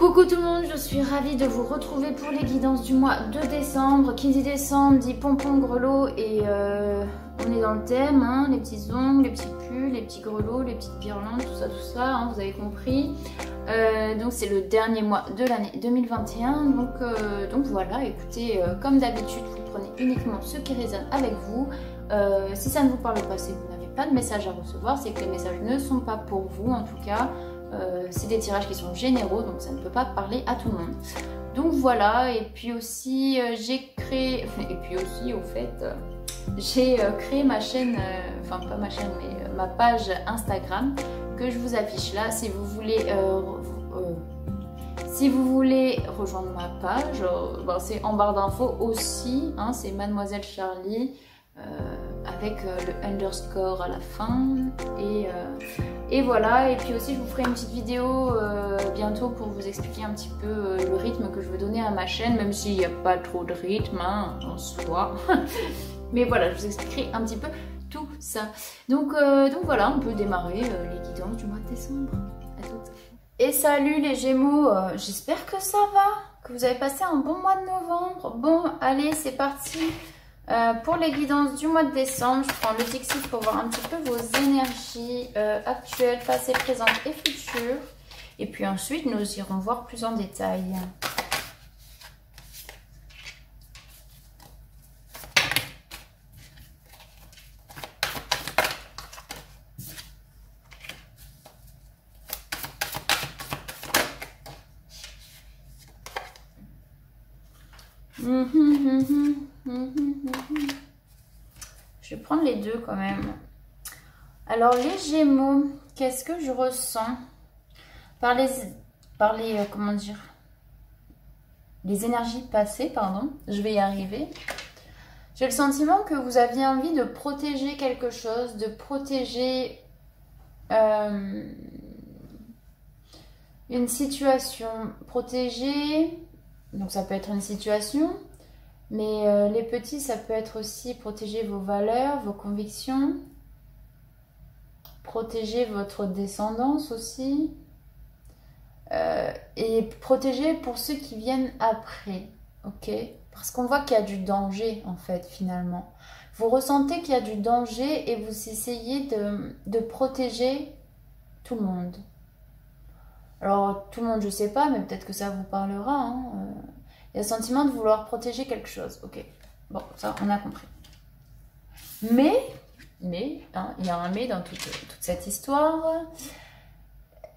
Coucou tout le monde, je suis ravie de vous retrouver pour les guidances du mois de décembre. Qui dit décembre dit pompons, grelots et on est dans le thème, hein, les petits ongles, les petits pulls, les petits grelots, les petites guirlandes, tout ça, hein, vous avez compris. Donc c'est le dernier mois de l'année 2021, donc voilà, écoutez, comme d'habitude, vous prenez uniquement ce qui résonne avec vous. Si ça ne vous parle pas, c'est que vous n'avez pas de message à recevoir, c'est que les messages ne sont pas pour vous en tout cas. C'est des tirages qui sont généraux, donc ça ne peut pas parler à tout le monde. Donc voilà, et puis aussi j'ai créé, au fait, j'ai créé ma chaîne, enfin pas ma chaîne, mais ma page Instagram que je vous affiche là. Si vous voulez rejoindre ma page, c'est en barre d'infos aussi, hein, c'est Mademoiselle Charlie. Avec le underscore à la fin et voilà. Et puis aussi je vous ferai une petite vidéo bientôt pour vous expliquer un petit peu le rythme que je veux donner à ma chaîne, même s'il n'y a pas trop de rythme hein, en soi. Mais voilà, je vous expliquerai un petit peu tout ça. Donc voilà, on peut démarrer les guidances du mois de décembre. À toutes. Et salut les Gémeaux, j'espère que ça va, que vous avez passé un bon mois de novembre. Bon, allez, c'est parti. Pour les guidances du mois de décembre, je prends le Dixit pour voir un petit peu vos énergies actuelles, passées, présentes et futures. Et puis ensuite, nous irons voir plus en détail. Je vais prendre les deux quand même. Alors les Gémeaux, qu'est-ce que je ressens par les comment dire, les énergies passées, pardon, je vais y arriver. J'ai le sentiment que vous aviez envie de protéger quelque chose, de protéger une situation, protéger, donc ça peut être une situation. Mais les petits, ça peut être aussi protéger vos valeurs, vos convictions, protéger votre descendance aussi, et protéger pour ceux qui viennent après, ok? Parce qu'on voit qu'il y a du danger en fait finalement. Vous ressentez qu'il y a du danger et vous essayez de protéger tout le monde. Alors tout le monde je sais pas, mais peut-être que ça vous parlera, hein. Il y a le sentiment de vouloir protéger quelque chose. Ok, bon, ça, on a compris. Mais hein, il y a un mais dans toute cette histoire.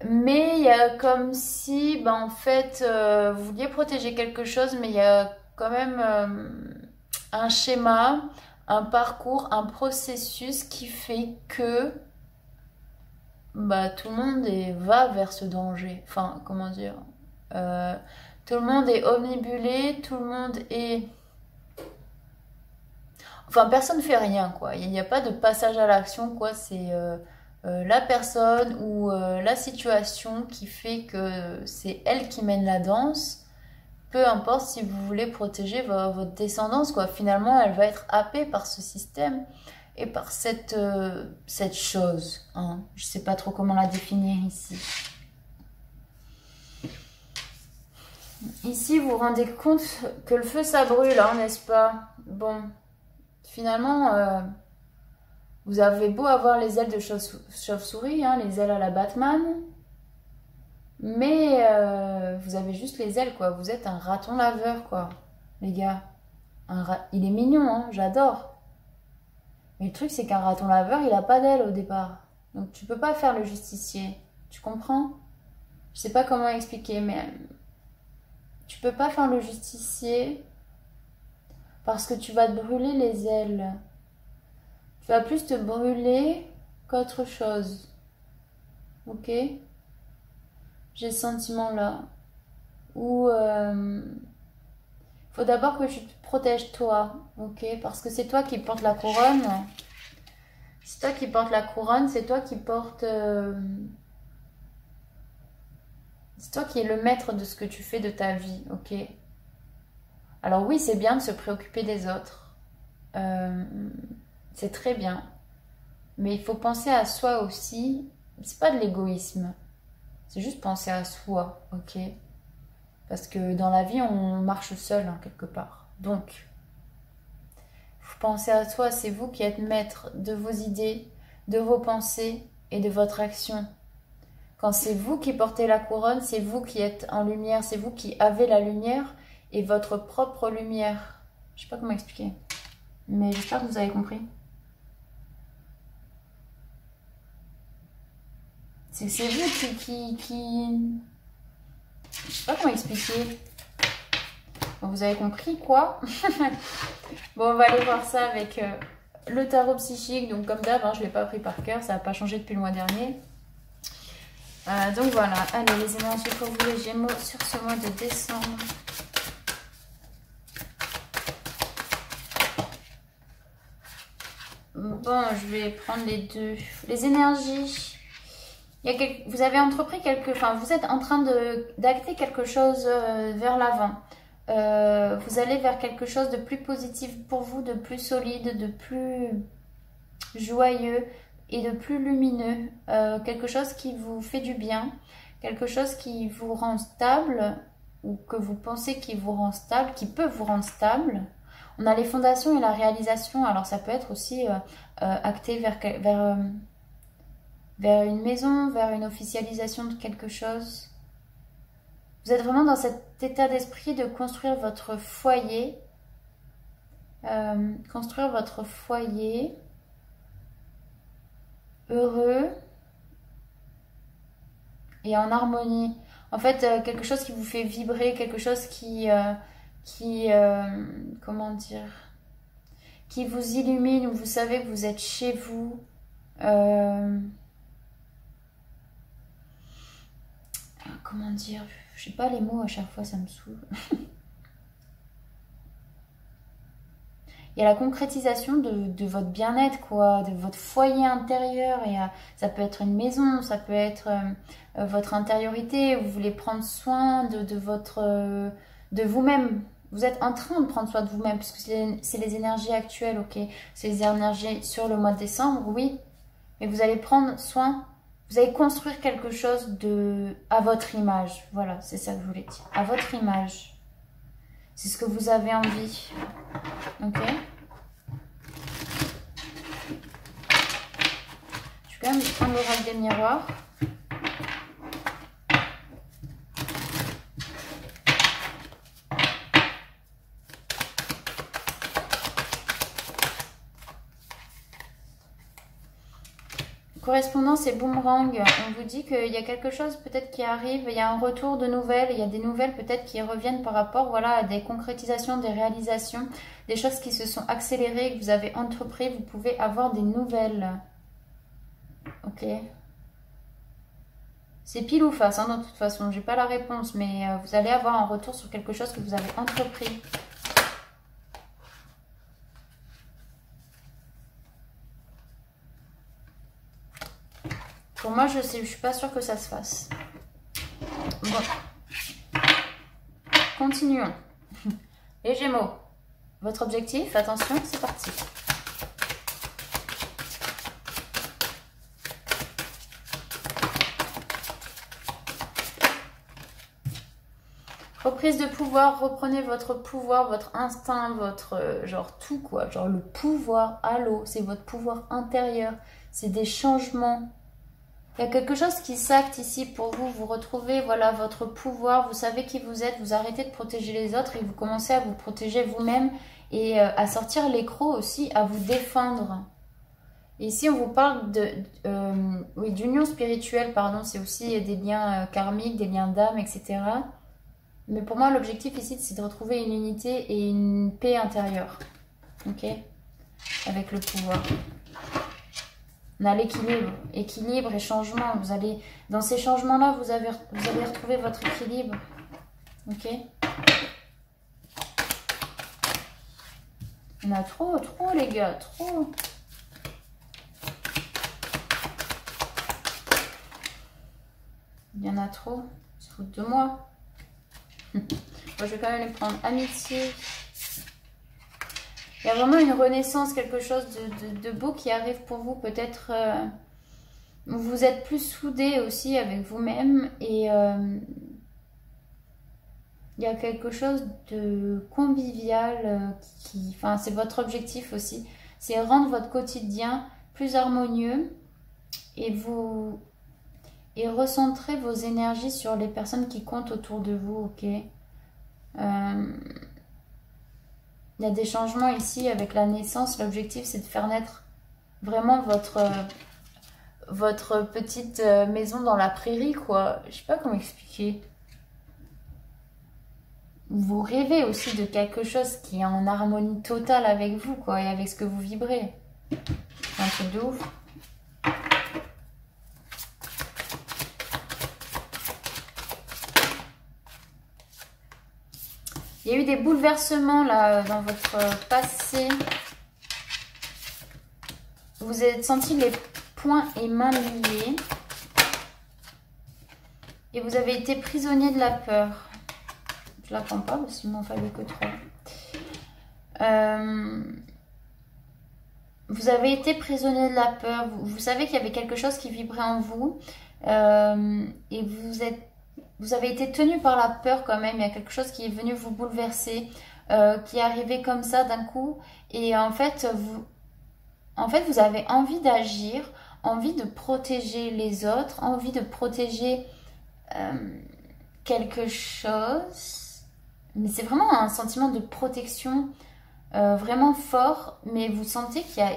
Mais il y a comme si, en fait, vous vouliez protéger quelque chose, mais il y a quand même un schéma, un parcours, un processus qui fait que tout le monde va vers ce danger. Enfin, comment dire tout le monde est omnibulé, tout le monde est... Enfin, personne ne fait rien, quoi. Il n'y a pas de passage à l'action, quoi. C'est la personne ou la situation qui fait que c'est elle qui mène la danse. Peu importe si vous voulez protéger votre descendance, quoi. Finalement, elle va être happée par ce système et par cette chose. Hein. Je ne sais pas trop comment la définir ici. Ici, vous vous rendez compte que le feu, ça brûle, hein, n'est-ce pas? Bon, finalement, vous avez beau avoir les ailes de chauve-souris, hein, les ailes à la Batman, mais vous avez juste les ailes, quoi. Vous êtes un raton laveur, quoi, les gars. Il est mignon, hein, j'adore. Mais le truc, c'est qu'un raton laveur, il n'a pas d'ailes au départ. Donc, tu peux pas faire le justicier. Tu comprends? Je sais pas comment expliquer, mais... Tu peux pas faire le justicier parce que tu vas te brûler les ailes. Tu vas plus te brûler qu'autre chose. Ok? J'ai ce sentiment-là. Où faut d'abord que tu te protèges toi. Ok? Parce que c'est toi qui portes la couronne. C'est toi qui portes la couronne. C'est toi qui portes... C'est toi qui es le maître de ce que tu fais de ta vie, ok? Alors oui, c'est bien de se préoccuper des autres. C'est très bien. Mais il faut penser à soi aussi. C'est pas de l'égoïsme. C'est juste penser à soi, ok? Parce que dans la vie, on marche seul, hein, quelque part. Donc, vous pensez à soi, c'est vous qui êtes maître de vos idées, de vos pensées et de votre action. Quand c'est vous qui portez la couronne, c'est vous qui êtes en lumière, c'est vous qui avez la lumière et votre propre lumière. Je sais pas comment expliquer, mais j'espère que vous avez compris. C'est vous qui... Je sais pas comment expliquer. Bon, vous avez compris quoi? Bon, on va aller voir ça avec le tarot psychique. Donc comme d'hab, hein, je ne l'ai pas pris par cœur, ça n'a pas changé depuis le mois dernier. Donc voilà, allez les énergies pour vous les Gémeaux sur ce mois de décembre. Bon, je vais prendre les deux. Les énergies. Vous avez entrepris enfin, vous êtes en train d'acter quelque chose vers l'avant. Vous allez vers quelque chose de plus positif pour vous, de plus solide, de plus joyeux et de plus lumineux. Quelque chose qui vous fait du bien, quelque chose qui vous rend stable ou que vous pensez qui vous rend stable, qui peut vous rendre stable. On a les fondations et la réalisation, alors ça peut être aussi acté vers une maison, vers une officialisation de quelque chose. Vous êtes vraiment dans cet état d'esprit de construire votre foyer. Construire votre foyer heureux et en harmonie. En fait, quelque chose qui vous fait vibrer, quelque chose comment dire, qui vous illumine, où vous savez que vous êtes chez vous. Comment dire, je sais pas les mots à chaque fois, ça me saoule. Il y a la concrétisation de votre bien-être, quoi, de votre foyer intérieur. Et ça peut être une maison, ça peut être votre intériorité. Vous voulez prendre soin de vous-même. Vous êtes en train de prendre soin de vous-même, puisque c'est les énergies actuelles, ok. C'est les énergies sur le mois de décembre, oui. Mais vous allez prendre soin. Vous allez construire quelque chose à votre image. Voilà, c'est ça que je voulais dire. À votre image. C'est ce que vous avez envie. Ok. Je vais quand même prendre l'oracle des miroirs. Correspondance et boomerang, on vous dit qu'il y a quelque chose peut-être qui arrive, il y a un retour de nouvelles, il y a des nouvelles peut-être qui reviennent par rapport à des concrétisations, des réalisations, des choses qui se sont accélérées, que vous avez entrepris, vous pouvez avoir des nouvelles. Ok. C'est pile ou face, hein, de toute façon, j'ai pas la réponse, mais vous allez avoir un retour sur quelque chose que vous avez entrepris. Pour moi, je suis pas sûre que ça se fasse. Bon. Continuons. Les Gémeaux. Votre objectif, attention, c'est parti. Reprise de pouvoir, reprenez votre pouvoir, votre instinct, votre genre tout quoi. Genre le pouvoir, allô, c'est votre pouvoir intérieur. C'est des changements. Il y a quelque chose qui s'acte ici pour vous, vous retrouvez voilà, votre pouvoir, vous savez qui vous êtes, vous arrêtez de protéger les autres et vous commencez à vous protéger vous-même et à sortir l'écrou aussi, à vous défendre. Et ici, on vous parle oui, d'union spirituelle, pardon, c'est aussi des liens karmiques, des liens d'âme, etc. Mais pour moi, l'objectif ici, c'est de retrouver une unité et une paix intérieure, ok, avec le pouvoir. On a l'équilibre, équilibre et changement. Vous allez, dans ces changements-là, vous allez retrouver votre équilibre. Ok. On a trop les gars, trop. Il y en a trop. Ils se foutent de moi. Moi, je vais quand même les prendre. Amitié. Il y a vraiment une renaissance, quelque chose de beau qui arrive pour vous. Peut-être vous êtes plus soudés aussi avec vous-même. Et Il y a quelque chose de convivial enfin, c'est votre objectif aussi. C'est rendre votre quotidien plus harmonieux et recentrer vos énergies sur les personnes qui comptent autour de vous, ok? Il y a des changements ici avec la naissance. L'objectif, c'est de faire naître vraiment votre petite maison dans la prairie, quoi. Je sais pas comment expliquer. Vous rêvez aussi de quelque chose qui est en harmonie totale avec vous, quoi, et avec ce que vous vibrez. C'est un truc de ouf. Il y a eu des bouleversements là dans votre passé. Vous avez senti les poings et mains liés. Et vous avez été prisonnier de la peur. Je la prends pas parce qu'il m'en fallait que 3. Vous avez été prisonnier de la peur. Vous savez qu'il y avait quelque chose qui vibrait en vous. Et vous avez été tenu par la peur quand même. Il y a quelque chose qui est venu vous bouleverser, qui est arrivé comme ça d'un coup. Et en fait, vous avez envie d'agir, envie de protéger les autres, envie de protéger quelque chose. Mais c'est vraiment un sentiment de protection vraiment fort. Mais vous sentez qu'il y a...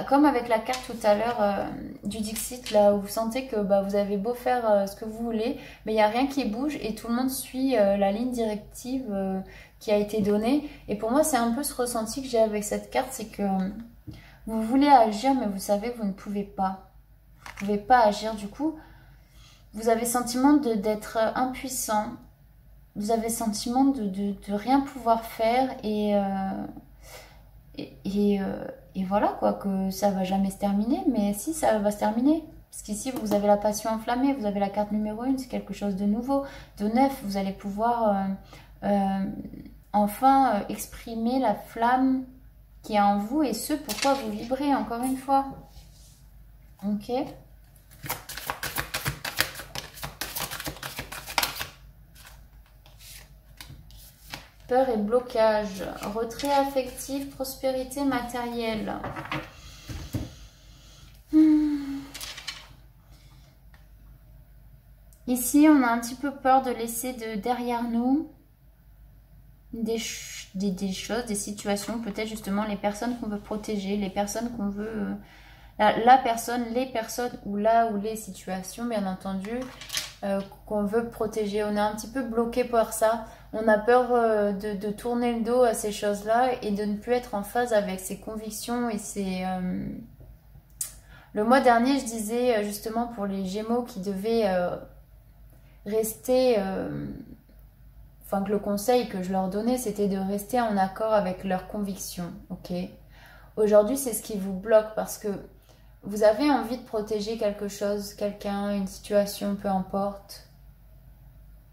Comme avec la carte tout à l'heure du Dixit, là où vous sentez que vous avez beau faire ce que vous voulez, mais il n'y a rien qui bouge et tout le monde suit la ligne directive qui a été donnée. Et pour moi, c'est un peu ce ressenti que j'ai avec cette carte, c'est que vous voulez agir, mais vous savez que vous ne pouvez pas. Vous ne pouvez pas agir, du coup, vous avez le sentiment d'être impuissant, vous avez le sentiment de rien pouvoir faire et voilà quoi, que ça va jamais se terminer, mais si, ça va se terminer. Parce qu'ici, vous avez la passion enflammée, vous avez la carte numéro 1, c'est quelque chose de nouveau, de neuf. Vous allez pouvoir enfin exprimer la flamme qui est en vous et ce pourquoi vous vibrez, encore une fois. Ok. Peur et blocage, retrait affectif, prospérité matérielle. Ici, on a un petit peu peur de laisser derrière nous des choses, des situations, peut-être justement les personnes qu'on veut protéger, les personnes qu'on veut... la personne, les personnes ou les situations, bien entendu, qu'on veut protéger. On est un petit peu bloqué par ça. On a peur de tourner le dos à ces choses-là et de ne plus être en phase avec ses convictions et ses... Le mois dernier, je disais justement pour les Gémeaux qui devaient rester... Enfin, que le conseil que je leur donnais, c'était de rester en accord avec leurs convictions. Ok. Aujourd'hui, c'est ce qui vous bloque parce que vous avez envie de protéger quelque chose, quelqu'un, une situation, peu importe.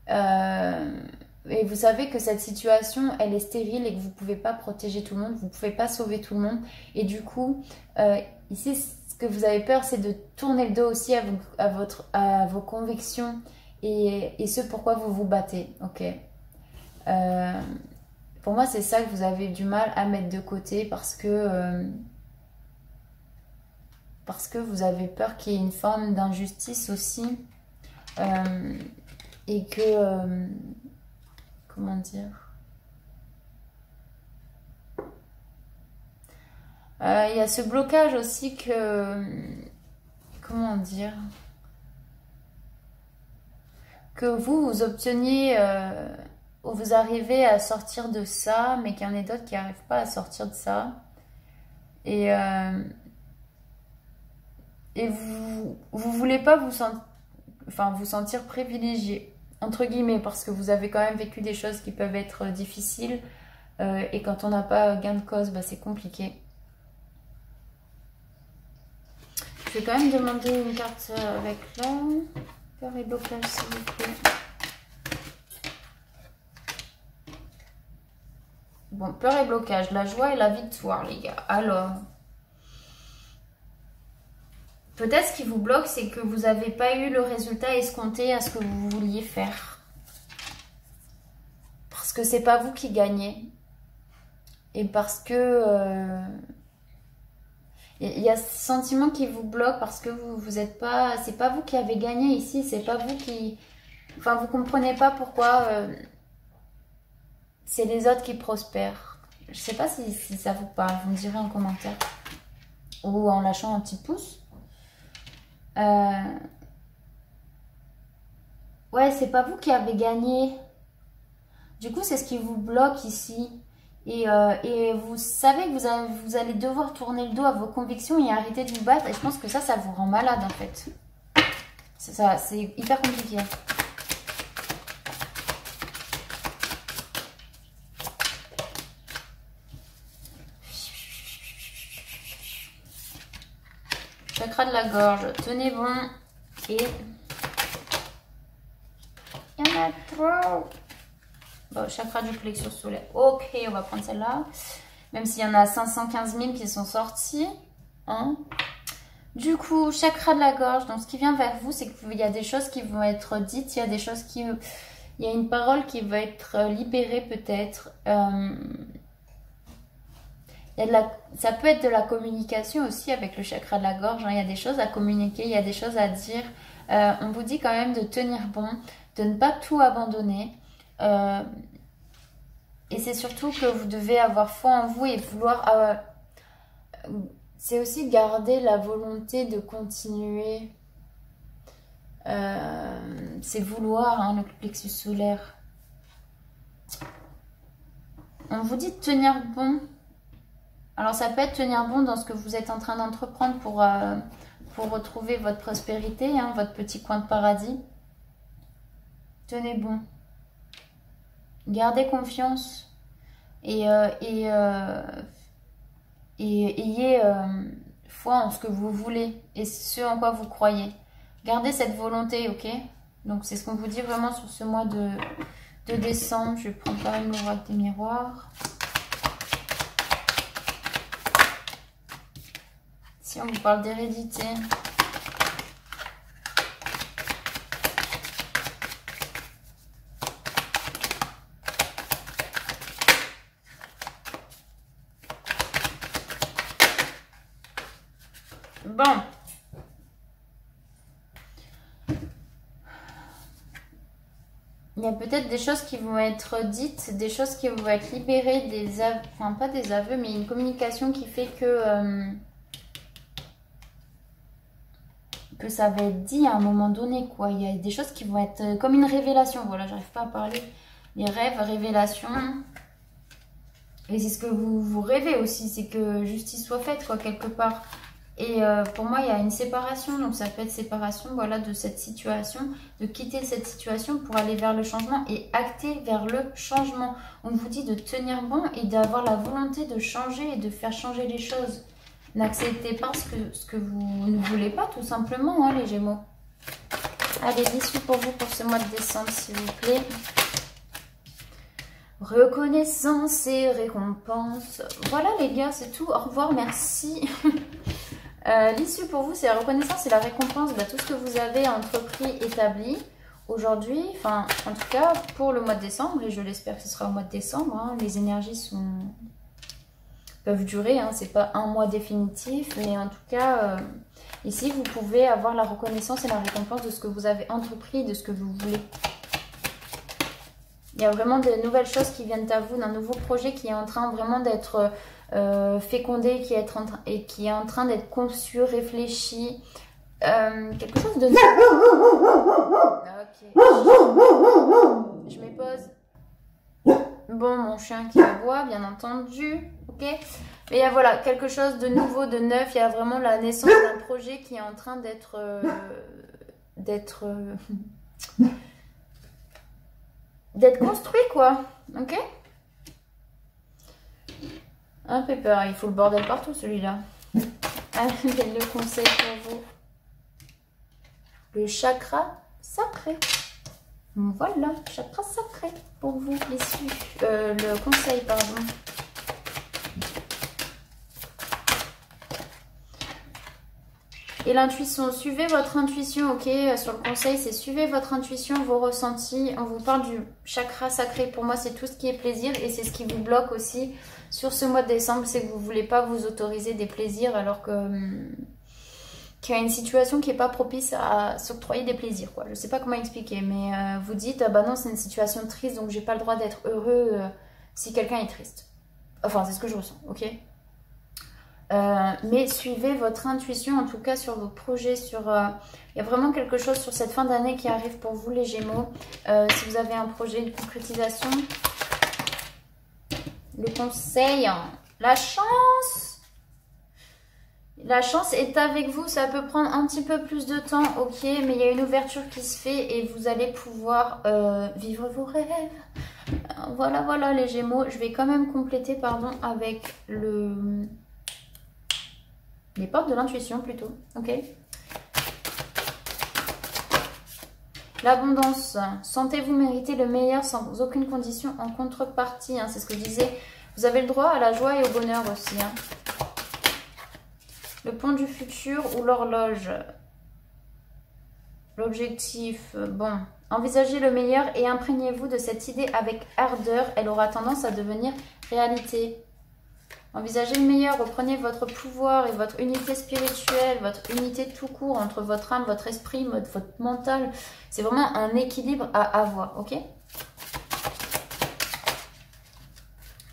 Et vous savez que cette situation, elle est stérile et que vous ne pouvez pas protéger tout le monde, vous ne pouvez pas sauver tout le monde. Et du coup, ici, ce que vous avez peur, c'est de tourner le dos aussi à vos convictions et ce pourquoi vous vous battez. Ok. Pour moi, c'est ça que vous avez du mal à mettre de côté parce que vous avez peur qu'il y ait une forme d'injustice aussi et que comment dire, il y a ce blocage aussi que comment dire, que vous obteniez vous arrivez à sortir de ça, mais qu'il y en a d'autres qui n'arrivent pas à sortir de ça. Et vous voulez pas vous sentir privilégié, entre guillemets, parce que vous avez quand même vécu des choses qui peuvent être difficiles. Et quand on n'a pas gain de cause, c'est compliqué. Je vais quand même demander une carte avec là. Peur et blocage, s'il vous plaît. Bon, peur et blocage, la joie et la victoire, les gars. Alors, peut-être ce qui vous bloque, c'est que vous n'avez pas eu le résultat escompté à ce que vous vouliez faire. parce que c'est pas vous qui gagnez. Et parce que il y a ce sentiment qui vous bloque parce que vous êtes pas, c'est pas vous qui avez gagné ici, c'est pas vous qui, enfin vous comprenez pas pourquoi c'est les autres qui prospèrent. Je sais pas si ça vous parle, vous me direz en commentaire ou en lâchant un petit pouce. Ouais, c'est pas vous qui avez gagné. Du coup, c'est ce qui vous bloque ici. Et vous savez que vous allez devoir tourner le dos à vos convictions et arrêter de vous battre. Et je pense que ça vous rend malade en fait. C'est hyper compliqué. Chakra de la gorge, tenez bon. Et il y en a trop. Bon, chakra du plexus solaire. Ok, on va prendre celle-là. Même s'il y en a 515 000 qui sont sortis. Hein. Du coup, chakra de la gorge. Donc, ce qui vient vers vous, c'est qu'il y a des choses qui vont être dites. Il y a des choses qui... Il y a une parole qui va être libérée peut-être. Ça peut être de la communication aussi avec le chakra de la gorge. Hein. Il y a des choses à communiquer, il y a des choses à dire. On vous dit quand même de tenir bon, de ne pas tout abandonner. Et c'est surtout que vous devez avoir foi en vous et vouloir... c'est aussi garder la volonté de continuer. C'est vouloir, hein, le plexus solaire. On vous dit de tenir bon. Alors ça peut être tenir bon dans ce que vous êtes en train d'entreprendre pour retrouver votre prospérité, hein, votre petit coin de paradis. Tenez bon. Gardez confiance et ayez foi en ce que vous voulez et ce en quoi vous croyez. Gardez cette volonté, ok? Donc c'est ce qu'on vous dit vraiment sur ce mois de décembre. Je vais prendre quand même l'oracle des miroirs. Si on vous parle d'hérédité. Bon. Il y a peut-être des choses qui vont être dites, des choses qui vont être libérées, enfin pas des aveux, mais une communication qui fait que ça va être dit à un moment donné, quoi. Il y a des choses qui vont être comme une révélation. Voilà, j'arrive pas à parler. Les rêves, révélations. Et c'est ce que vous rêvez aussi, c'est que justice soit faite, quoi, quelque part. Et pour moi, il y a une séparation. Donc ça peut être séparation, voilà, de cette situation, de quitter cette situation pour aller vers le changement et acter vers le changement. On vous dit de tenir bon et d'avoir la volonté de changer et de faire changer les choses. N'acceptez pas ce que vous ne voulez pas, tout simplement, hein, les Gémeaux. Allez, l'issue pour vous pour ce mois de décembre, s'il vous plaît. Reconnaissance et récompense. Voilà, les gars, c'est tout. Au revoir, merci. L'issue pour vous, c'est la reconnaissance et la récompense de tout ce que vous avez entrepris, établi aujourd'hui. Enfin, en tout cas, pour le mois de décembre, et je l'espère que ce sera au mois de décembre. Hein, les énergies peuvent durer, hein, c'est pas un mois définitif, mais en tout cas, ici, vous pouvez avoir la reconnaissance et la récompense de ce que vous avez entrepris, de ce que vous voulez. Il y a vraiment de nouvelles choses qui viennent à vous, d'un nouveau projet qui est en train vraiment d'être fécondé, qui est en train d'être conçu, réfléchi. Quelque chose de nouveau. Ok. Je m'épose. Bon, mon chien qui aboie, bien entendu. Ok. Mais voilà, quelque chose de nouveau, de neuf. Il y a vraiment la naissance d'un projet qui est en train d'être construit, quoi. Ok. Un peu peur, il faut le bordel partout, celui-là. Allez, le conseil pour vous. Le chakra sacré. Voilà, chakra sacré pour vous, l'issue. Le conseil, pardon. Et l'intuition, suivez votre intuition, ok? Sur le conseil, c'est suivez votre intuition, vos ressentis. On vous parle du chakra sacré. Pour moi, c'est tout ce qui est plaisir et c'est ce qui vous bloque aussi sur ce mois de décembre. C'est que vous ne voulez pas vous autoriser des plaisirs alors qu'il y a une situation qui n'est pas propice à s'octroyer des plaisirs, quoi. Je ne sais pas comment expliquer, mais vous dites, ah bah non, c'est une situation triste, donc j'ai pas le droit d'être heureux si quelqu'un est triste. Enfin, c'est ce que je ressens, ok? Mais suivez votre intuition, en tout cas sur vos projets, il y a vraiment quelque chose sur cette fin d'année qui arrive pour vous les Gémeaux. Si vous avez un projet de concrétisation, le conseil, la chance est avec vous, ça peut prendre un petit peu plus de temps, ok, mais il y a une ouverture qui se fait et vous allez pouvoir vivre vos rêves. Voilà les Gémeaux, je vais quand même compléter, pardon, avec les portes de l'intuition plutôt, ok. L'abondance, sentez-vous mériter le meilleur sans aucune condition en contrepartie, hein, c'est ce que je disais. Vous avez le droit à la joie et au bonheur aussi. Hein. Le pont du futur ou l'horloge. L'objectif, bon. Envisagez le meilleur et imprégnez-vous de cette idée avec ardeur. Elle aura tendance à devenir réalité. Envisagez le meilleur, reprenez votre pouvoir et votre unité spirituelle, votre unité tout court entre votre âme, votre esprit, votre mental. C'est vraiment un équilibre à avoir, ok?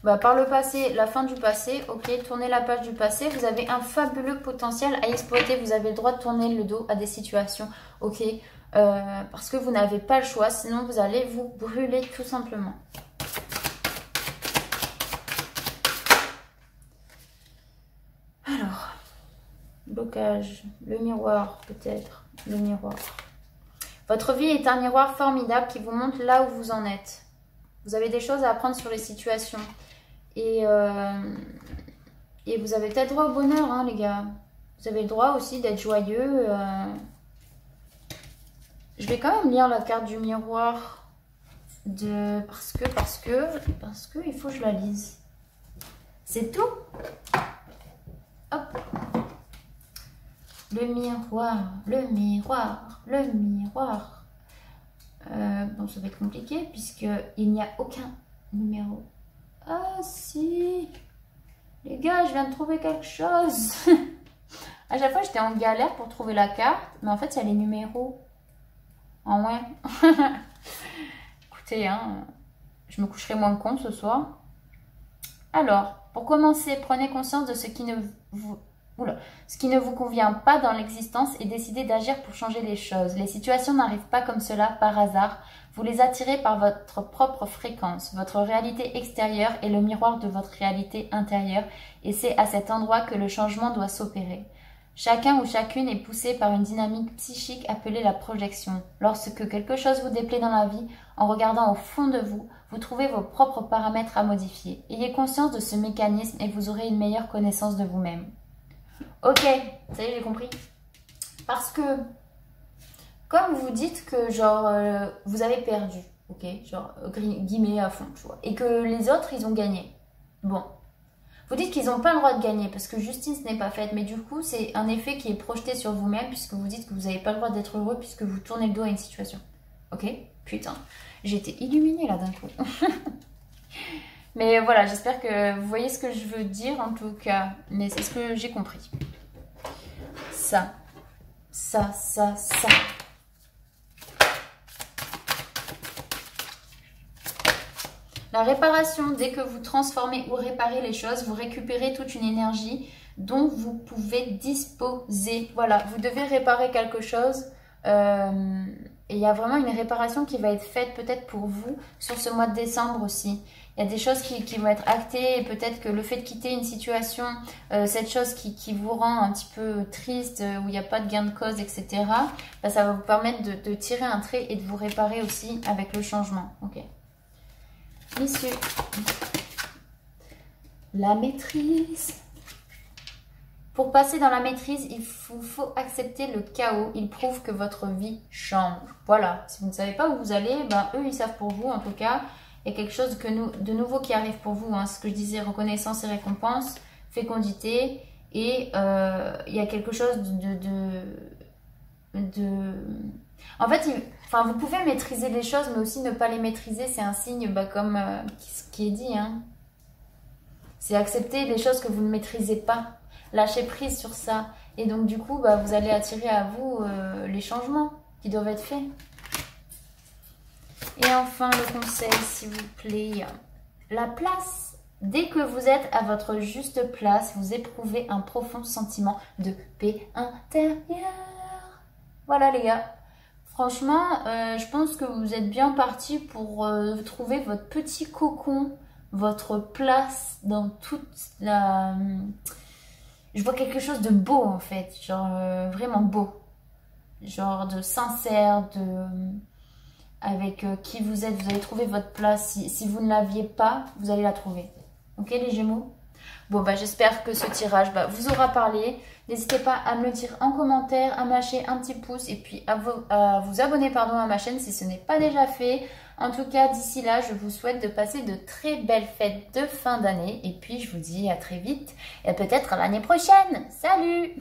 Bah, par le passé, la fin du passé, ok, tournez la page du passé. Vous avez un fabuleux potentiel à exploiter. Vous avez le droit de tourner le dos à des situations, ok? Parce que vous n'avez pas le choix, sinon vous allez vous brûler tout simplement. Alors, blocage, le miroir peut-être, le miroir. Votre vie est un miroir formidable qui vous montre là où vous en êtes. Vous avez des choses à apprendre sur les situations. Et vous avez peut-être droit au bonheur, hein, les gars. Vous avez le droit aussi d'être joyeux. Je vais quand même lire la carte du miroir. Parce que il faut que je la lise. C'est tout. Hop. Le miroir, le miroir, le miroir. Bon, ça va être compliqué puisqu'il n'y a aucun numéro. Ah si. Les gars, je viens de trouver quelque chose. À chaque fois, j'étais en galère pour trouver la carte. Mais en fait, il y a les numéros. Ah ouais. Écoutez, hein, je me coucherai moins con ce soir. Alors, pour commencer, prenez conscience de ce qui ne vous convient pas dans l'existence et décidez d'agir pour changer les choses. Les situations n'arrivent pas comme cela par hasard. Vous les attirez par votre propre fréquence. Votre réalité extérieure est le miroir de votre réalité intérieure et c'est à cet endroit que le changement doit s'opérer. Chacun ou chacune est poussé par une dynamique psychique appelée la projection. Lorsque quelque chose vous déplaît dans la vie, en regardant au fond de vous, vous trouvez vos propres paramètres à modifier. Ayez conscience de ce mécanisme et vous aurez une meilleure connaissance de vous-même. Ok, ça y est, j'ai compris. Parce que, comme vous dites que genre, vous avez perdu, ok, genre, guillemets à fond, tu vois, et que les autres, ils ont gagné. Bon. Vous dites qu'ils n'ont pas le droit de gagner parce que justice n'est pas faite. Mais du coup, c'est un effet qui est projeté sur vous-même puisque vous dites que vous n'avez pas le droit d'être heureux puisque vous tournez le dos à une situation. Ok? Putain, j'ai été illuminée là d'un coup. Mais voilà, j'espère que vous voyez ce que je veux dire en tout cas. Mais c'est ce que j'ai compris. Ça. La réparation, dès que vous transformez ou réparez les choses, vous récupérez toute une énergie dont vous pouvez disposer. Voilà, vous devez réparer quelque chose et il y a vraiment une réparation qui va être faite peut-être pour vous sur ce mois de décembre aussi. Il y a des choses qui vont être actées et peut-être que le fait de quitter une situation, cette chose qui vous rend un petit peu triste, où il n'y a pas de gain de cause, etc., bah, ça va vous permettre de tirer un trait et de vous réparer aussi avec le changement. Ok. Messieurs, la maîtrise. Pour passer dans la maîtrise, il faut accepter le chaos. Il prouve que votre vie change. Voilà, si vous ne savez pas où vous allez, ben, eux, ils savent pour vous. En tout cas, il y a quelque chose de nouveau qui arrive pour vous. Hein. Ce que je disais, reconnaissance et récompense, fécondité. Et il y a quelque chose En fait, enfin, vous pouvez maîtriser les choses, mais aussi ne pas les maîtriser. C'est un signe, bah, comme ce qui est dit. Hein. C'est accepter les choses que vous ne maîtrisez pas. Lâcher prise sur ça. Et donc, du coup, bah, vous allez attirer à vous les changements qui doivent être faits. Et enfin, le conseil, s'il vous plaît. La place. Dès que vous êtes à votre juste place, vous éprouvez un profond sentiment de paix intérieure. Voilà, les gars. Franchement, je pense que vous êtes bien partis pour trouver votre petit cocon, votre place dans toute la... Je vois quelque chose de beau en fait, genre vraiment beau. Genre de sincère, avec qui vous êtes, vous allez trouver votre place. Si vous ne l'aviez pas, vous allez la trouver. Ok les Gémeaux? Bon bah j'espère que ce tirage vous aura parlé. N'hésitez pas à me le dire en commentaire, à me lâcher un petit pouce et puis à vous abonner à ma chaîne si ce n'est pas déjà fait. En tout cas, d'ici là, je vous souhaite de passer de très belles fêtes de fin d'année. Et puis, je vous dis à très vite et peut-être à l'année prochaine. Salut!